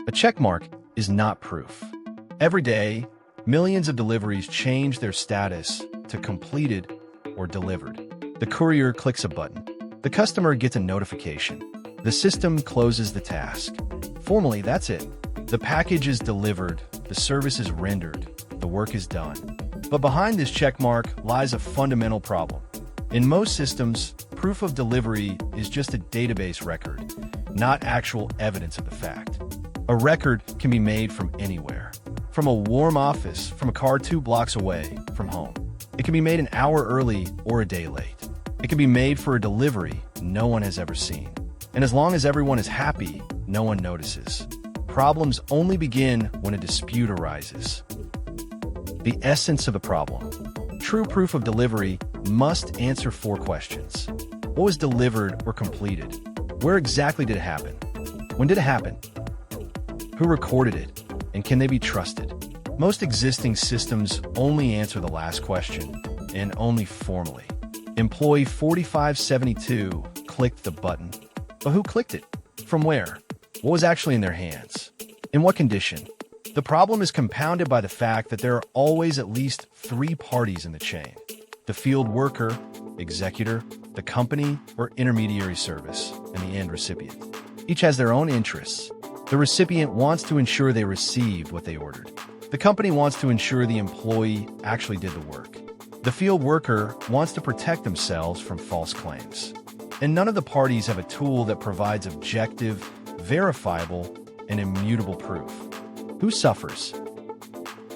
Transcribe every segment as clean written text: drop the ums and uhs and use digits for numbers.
A checkmark is not proof. Every day, millions of deliveries change their status to completed or delivered. The courier clicks a button. The customer gets a notification. The system closes the task. Formally, that's it. The package is delivered, the service is rendered, the work is done. But behind this checkmark lies a fundamental problem. In most systems, proof of delivery is just a database record, not actual evidence of the fact. A record can be made from anywhere. From a warm office, from a car 2 blocks away from home. It can be made an hour early or a day late. It can be made for a delivery no one has ever seen. And as long as everyone is happy, no one notices. Problems only begin when a dispute arises. The essence of the problem. True proof of delivery must answer 4 questions. What was delivered or completed? Where exactly did it happen? When did it happen? Who recorded it? And can they be trusted? Most existing systems only answer the last question, and only formally. Employee 4572 clicked the button. But who clicked it? From where? What was actually in their hands? In what condition? The problem is compounded by the fact that there are always at least 3 parties in the chain. The field worker, executor, the company or intermediary service, and the end recipient. Each has their own interests. The recipient wants to ensure they received what they ordered. The company wants to ensure the employee actually did the work. The field worker wants to protect themselves from false claims. And none of the parties have a tool that provides objective, verifiable, and immutable proof. Who suffers?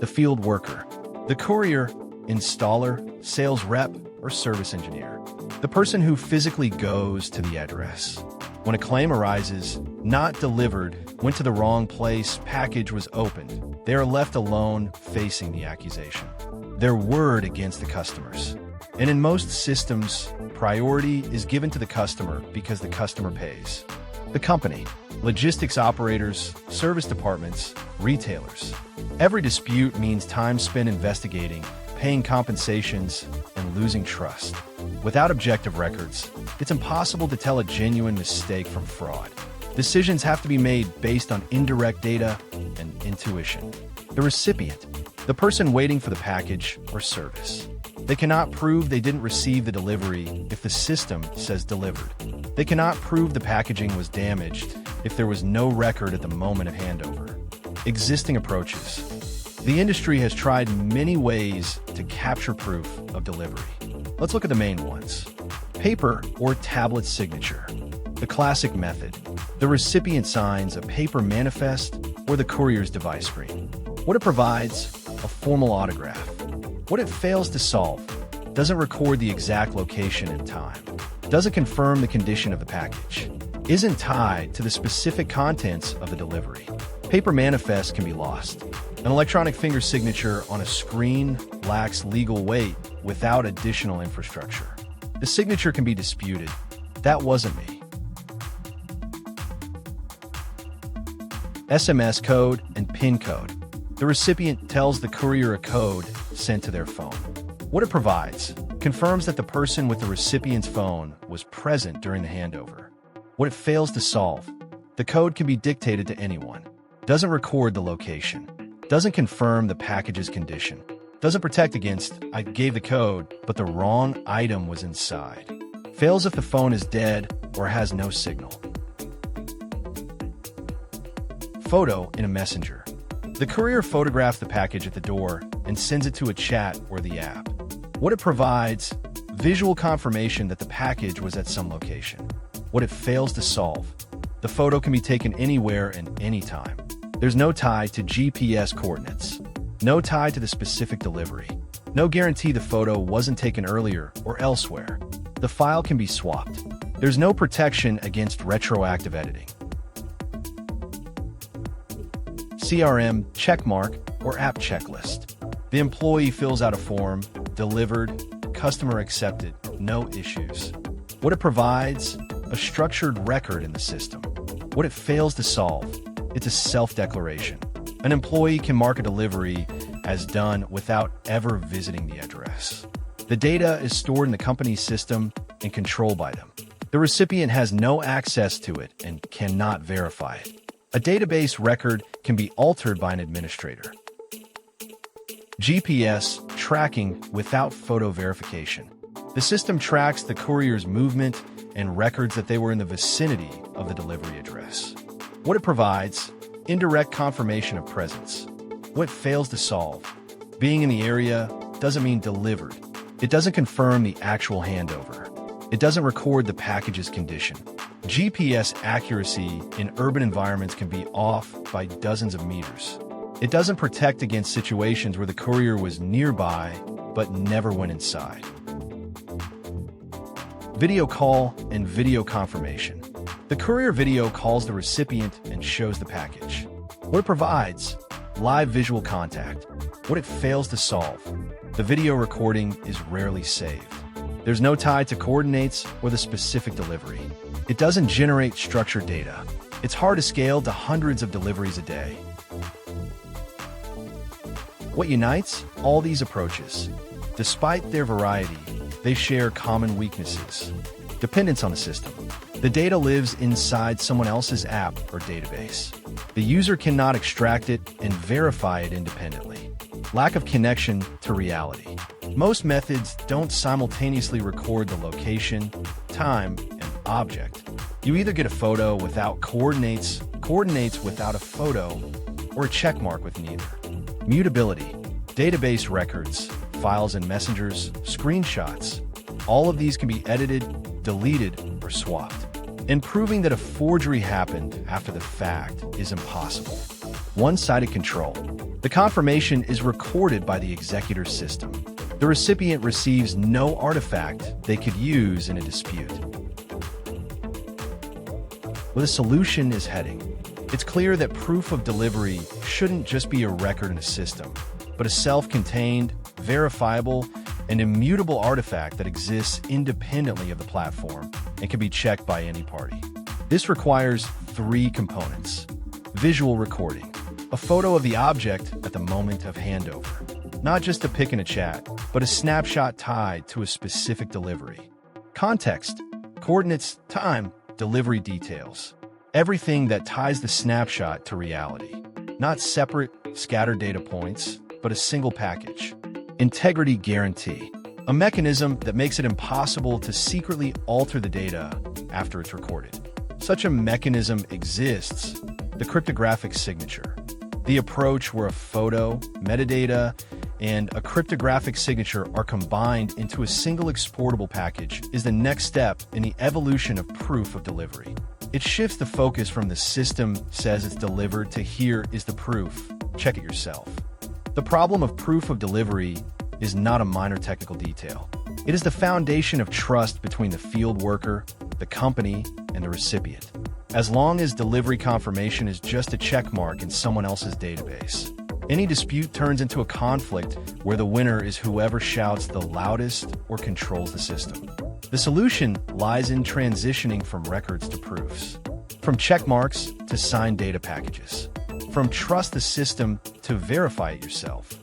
The field worker, the courier, installer, sales rep, or service engineer. The person who physically goes to the address. When a claim arises, not delivered, went to the wrong place, package was opened, they are left alone facing the accusation. Their word against the customers. And in most systems, priority is given to the customer because the customer pays. The company, logistics operators, service departments, retailers. Every dispute means time spent investigating, paying compensations, and losing trust. Without objective records, it's impossible to tell a genuine mistake from fraud. Decisions have to be made based on indirect data and intuition. The recipient, the person waiting for the package or service. They cannot prove they didn't receive the delivery if the system says delivered. They cannot prove the packaging was damaged if there was no record at the moment of handover. Existing approaches. The industry has tried many ways to capture proof of delivery. Let's look at the main ones. Paper or tablet signature. The classic method. The recipient signs a paper manifest or the courier's device screen. What it provides, a formal autograph. What it fails to solve, doesn't record the exact location and time. Doesn't confirm the condition of the package. Isn't tied to the specific contents of the delivery. Paper manifest can be lost. An electronic finger signature on a screen lacks legal weight without additional infrastructure. The signature can be disputed. That wasn't me. SMS code and PIN code. The recipient tells the courier a code sent to their phone. What it provides confirms that the person with the recipient's phone was present during the handover. What it fails to solve, the code can be dictated to anyone. Doesn't record the location. Doesn't confirm the package's condition. Doesn't protect against, I gave the code, but the wrong item was inside. Fails if the phone is dead or has no signal. Photo in a messenger. The courier photographs the package at the door and sends it to a chat or the app. What it provides, visual confirmation that the package was at some location. What it fails to solve, the photo can be taken anywhere and anytime. There's no tie to GPS coordinates. No tie to the specific delivery. No guarantee the photo wasn't taken earlier or elsewhere. The file can be swapped. There's no protection against retroactive editing. CRM, Checkmark, or app checklist. The employee fills out a form, delivered, customer accepted, no issues. What it provides, a structured record in the system. What it fails to solve, it's a self-declaration. An employee can mark a delivery as done without ever visiting the address. The data is stored in the company's system and controlled by them. The recipient has no access to it and cannot verify it. A database record can be altered by an administrator. GPS tracking without photo verification. The system tracks the courier's movement and records that they were in the vicinity of the delivery address. What it provides: indirect confirmation of presence. What it fails to solve: being in the area doesn't mean delivered. It doesn't confirm the actual handover. It doesn't record the package's condition. GPS accuracy in urban environments can be off by dozens of meters. It doesn't protect against situations where the courier was nearby but never went inside. Video call and video confirmation. The courier video calls the recipient and shows the package. What it provides: live visual contact. What it fails to solve: the video recording is rarely saved. There's no tie to coordinates or the specific delivery. It doesn't generate structured data. It's hard to scale to hundreds of deliveries a day. What unites all these approaches? Despite their variety, they share common weaknesses. Dependence on the system. The data lives inside someone else's app or database. The user cannot extract it and verify it independently. Lack of connection to reality. Most methods don't simultaneously record the location, time, and object. You either get a photo without coordinates, coordinates without a photo, or a checkmark with neither. Mutability. Database records, files and messengers, screenshots. All of these can be edited, deleted, or swapped. And proving that a forgery happened after the fact is impossible. One-sided control. The confirmation is recorded by the executor's system. The recipient receives no artifact they could use in a dispute. Where the solution is heading. It's clear that proof of delivery shouldn't just be a record in a system, but a self-contained, verifiable, and immutable artifact that exists independently of the platform and can be checked by any party. This requires three components: visual recording, a photo of the object at the moment of handover, not just a pic in a chat, but a snapshot tied to a specific delivery. Context, coordinates, time, delivery details. Everything that ties the snapshot to reality. Not separate, scattered data points, but a single package. Integrity guarantee, a mechanism that makes it impossible to secretly alter the data after it's recorded. Such a mechanism exists: the cryptographic signature. The approach where a photo, metadata, and a cryptographic signature are combined into a single exportable package is the next step in the evolution of proof of delivery. It shifts the focus from the system says it's delivered to here is the proof, check it yourself. The problem of proof of delivery is not a minor technical detail. It is the foundation of trust between the field worker, the company, and the recipient. As long as delivery confirmation is just a checkmark in someone else's database, any dispute turns into a conflict where the winner is whoever shouts the loudest or controls the system. The solution lies in transitioning from records to proofs, from checkmarks to signed data packages, from trust the system to verify it yourself.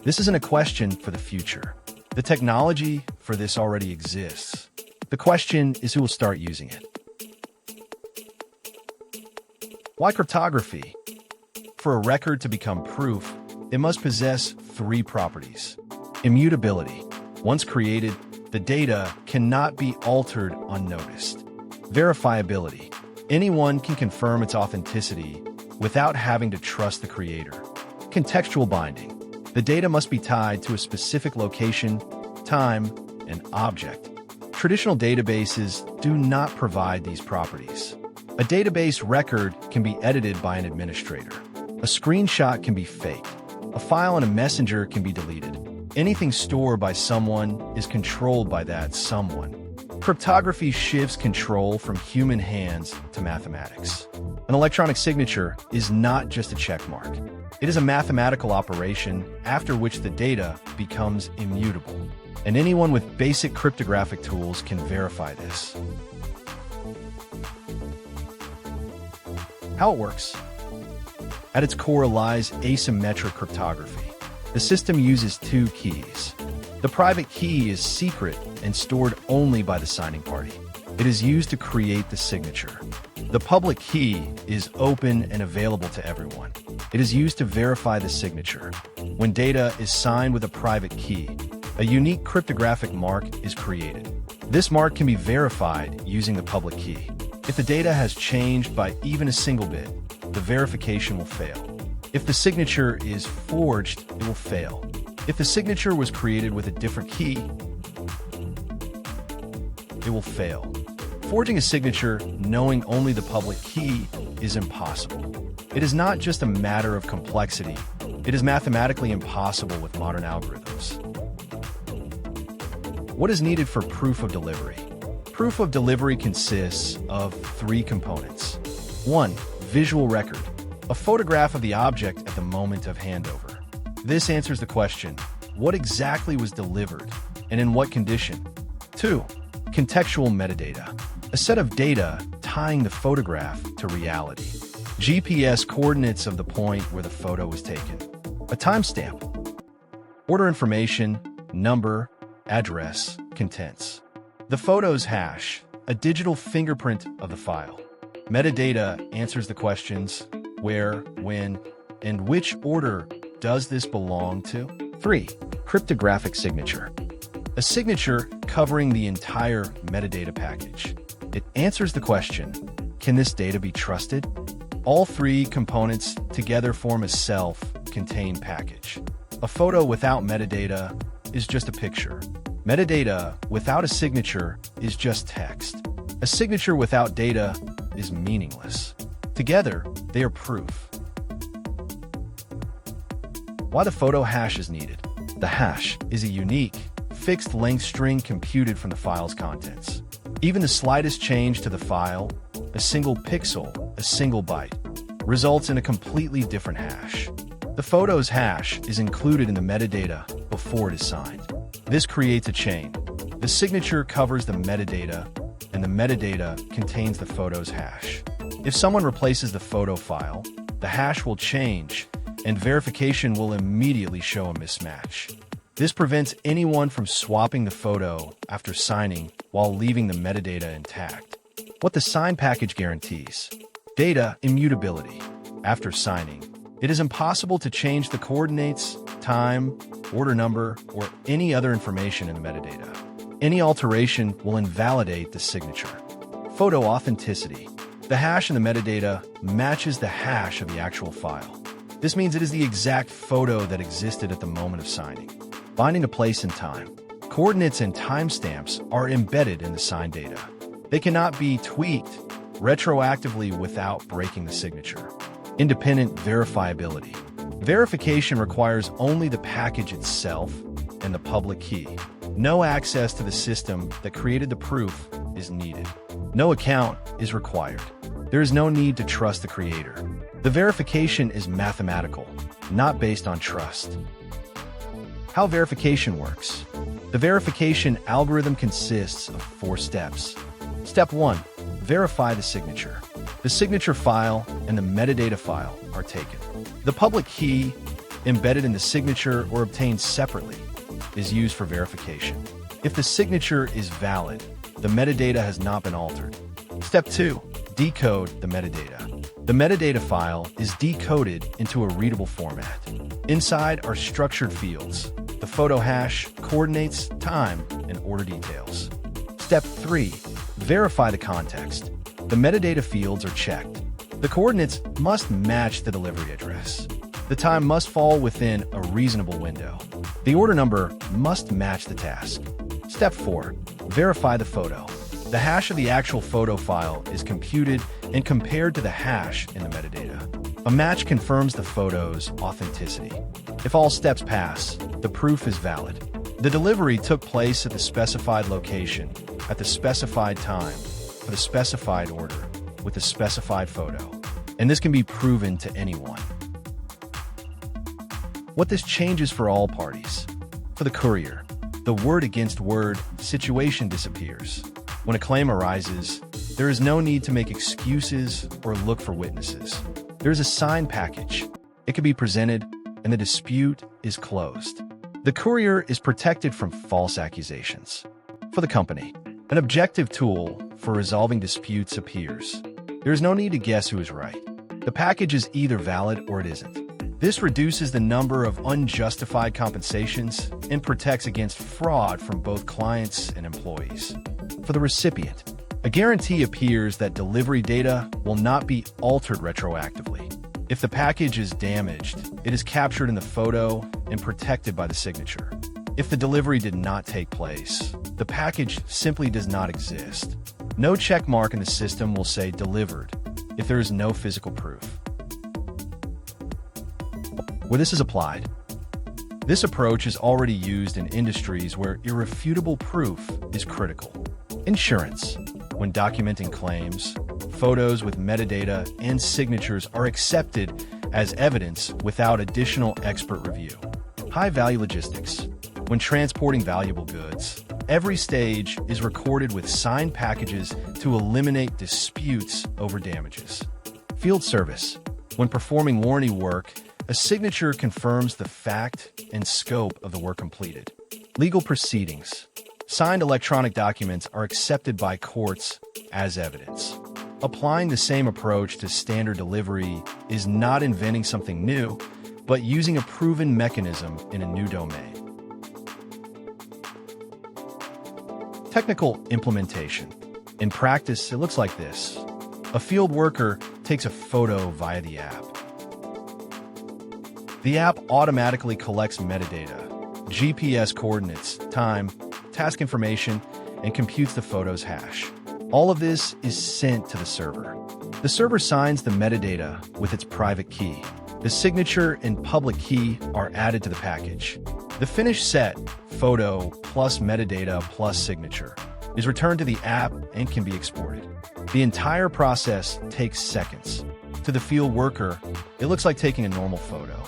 This isn't a question for the future. The technology for this already exists. The question is who will start using it. Why cryptography? For a record to become proof, it must possess three properties. Immutability. Once created, the data cannot be altered unnoticed. Verifiability. Anyone can confirm its authenticity without having to trust the creator. Contextual binding. The data must be tied to a specific location, time, and object. Traditional databases do not provide these properties. A database record can be edited by an administrator. A screenshot can be faked. A file in a messenger can be deleted. Anything stored by someone is controlled by that someone. Cryptography shifts control from human hands to mathematics. An electronic signature is not just a checkmark. It is a mathematical operation after which the data becomes immutable. And anyone with basic cryptographic tools can verify this. How it works. At its core lies asymmetric cryptography. The system uses two keys. The private key is secret and stored only by the signing party. It is used to create the signature. The public key is open and available to everyone. It is used to verify the signature. When data is signed with a private key, a unique cryptographic mark is created. This mark can be verified using the public key. If the data has changed by even a single bit, the verification will fail. If the signature is forged, it will fail. If the signature was created with a different key, it will fail. Forging a signature knowing only the public key is impossible. It is not just a matter of complexity, it is mathematically impossible with modern algorithms. What is needed for proof of delivery? Proof of delivery consists of 3 components. 1. Visual record, a photograph of the object at the moment of handover. This answers the question, what exactly was delivered and in what condition? 2. Contextual metadata, a set of data tying the photograph to reality. GPS coordinates of the point where the photo was taken. A timestamp. Order information, number, address, contents. The photo's hash, a digital fingerprint of the file. Metadata answers the questions, where, when, and which order does this belong to? 3. Cryptographic signature. A signature covering the entire metadata package. It answers the question, can this data be trusted? All 3 components together form a self-contained package. A photo without metadata is just a picture. Metadata without a signature is just text. A signature without data is meaningless. Together, they are proof. Why the photo hash is needed? The hash is a unique, fixed-length string computed from the file's contents. Even the slightest change to the file, a single pixel, a single byte, results in a completely different hash. The photo's hash is included in the metadata before it is signed. This creates a chain. The signature covers the metadata, and the metadata contains the photo's hash. If someone replaces the photo file, the hash will change, and verification will immediately show a mismatch. This prevents anyone from swapping the photo after signing while leaving the metadata intact. What the sign package guarantees: data immutability. After signing, it is impossible to change the coordinates, time, order number, or any other information in the metadata. Any alteration will invalidate the signature. Photo authenticity. The hash in the metadata matches the hash of the actual file. This means it is the exact photo that existed at the moment of signing. Binding to place and time. Coordinates and timestamps are embedded in the signed data. They cannot be tweaked retroactively without breaking the signature. Independent verifiability. Verification requires only the package itself and the public key. No access to the system that created the proof is needed. No account is required. There is no need to trust the creator. The verification is mathematical, not based on trust. How verification works. The verification algorithm consists of 4 steps. Step 1. Verify the signature. The signature file and the metadata file are taken. The public key, embedded in the signature or obtained separately, is used for verification. If the signature is valid, the metadata has not been altered. Step 2. Decode the metadata. The metadata file is decoded into a readable format. Inside are structured fields: the photo hash, coordinates, time, and order details. Step 3. Verify the context. The metadata fields are checked. The coordinates must match the delivery address. The time must fall within a reasonable window. The order number must match the task. Step 4. Verify the photo. The hash of the actual photo file is computed and compared to the hash in the metadata. A match confirms the photo's authenticity. If all steps pass, the proof is valid. The delivery took place at the specified location, at the specified time, for the specified order, with the specified photo, and this can be proven to anyone. What this changes for all parties. For the courier, the word-against-word situation disappears. When a claim arises, there is no need to make excuses or look for witnesses. There is a signed package. It can be presented, and the dispute is closed. The courier is protected from false accusations. For the company, an objective tool for resolving disputes appears. There is no need to guess who is right. The package is either valid or it isn't. This reduces the number of unjustified compensations and protects against fraud from both clients and employees. For the recipient, a guarantee appears that delivery data will not be altered retroactively. If the package is damaged, it is captured in the photo and protected by the signature. If the delivery did not take place, the package simply does not exist. No checkmark in the system will say delivered if there is no physical proof. Where this is applied, this approach is already used in industries where irrefutable proof is critical. Insurance. When documenting claims, photos with metadata and signatures are accepted as evidence without additional expert review. High-value logistics. When transporting valuable goods, every stage is recorded with signed packages to eliminate disputes over damages. Field service. When performing warranty work, a signature confirms the fact and scope of the work completed. Legal proceedings. Signed electronic documents are accepted by courts as evidence. Applying the same approach to standard delivery is not inventing something new, but using a proven mechanism in a new domain. Technical implementation. In practice, it looks like this. A field worker takes a photo via the app. The app automatically collects metadata, GPS coordinates, time, task information, and computes the photo's hash. All of this is sent to the server. The server signs the metadata with its private key. The signature and public key are added to the package. The finished set, photo plus metadata plus signature, is returned to the app and can be exported. The entire process takes seconds. To the field worker, it looks like taking a normal photo.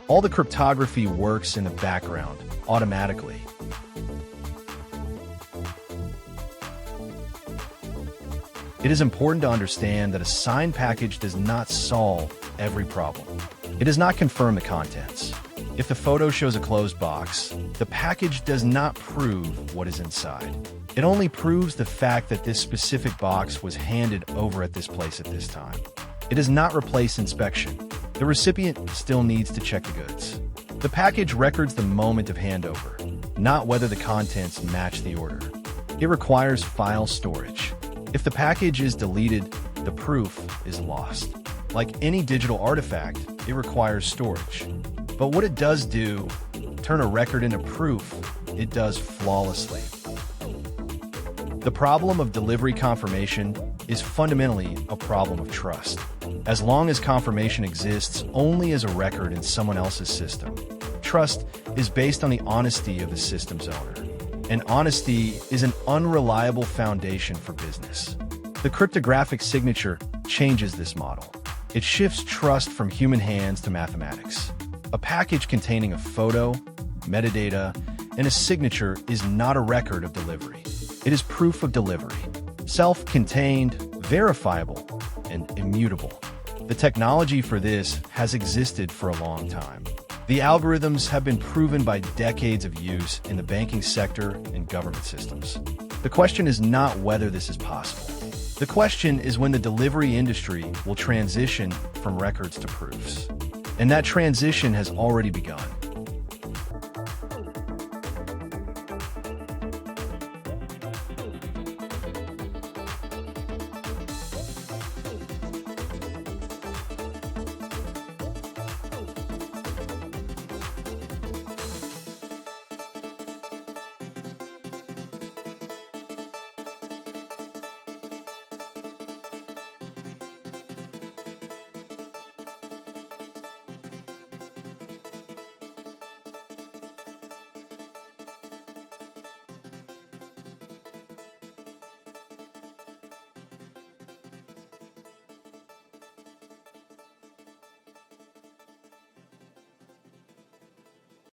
All the cryptography works in the background, automatically. It is important to understand that a signed package does not solve every problem. It does not confirm the contents. If the photo shows a closed box, the package does not prove what is inside. It only proves the fact that this specific box was handed over at this place at this time. It does not replace inspection. The recipient still needs to check the goods. The package records the moment of handover, not whether the contents match the order. It requires file storage. If the package is deleted, the proof is lost. Like any digital artifact, it requires storage. But what it does do, turn a record into proof, it does flawlessly. The problem of delivery confirmation is fundamentally a problem of trust. As long as confirmation exists only as a record in someone else's system, trust is based on the honesty of the system's owner. And honesty is an unreliable foundation for business. The cryptographic signature changes this model. It shifts trust from human hands to mathematics. A package containing a photo, metadata, and a signature is not a record of delivery. It is proof of delivery. Self-contained, verifiable, and immutable. The technology for this has existed for a long time. The algorithms have been proven by decades of use in the banking sector and government systems. The question is not whether this is possible. The question is when the delivery industry will transition from records to proofs. And that transition has already begun.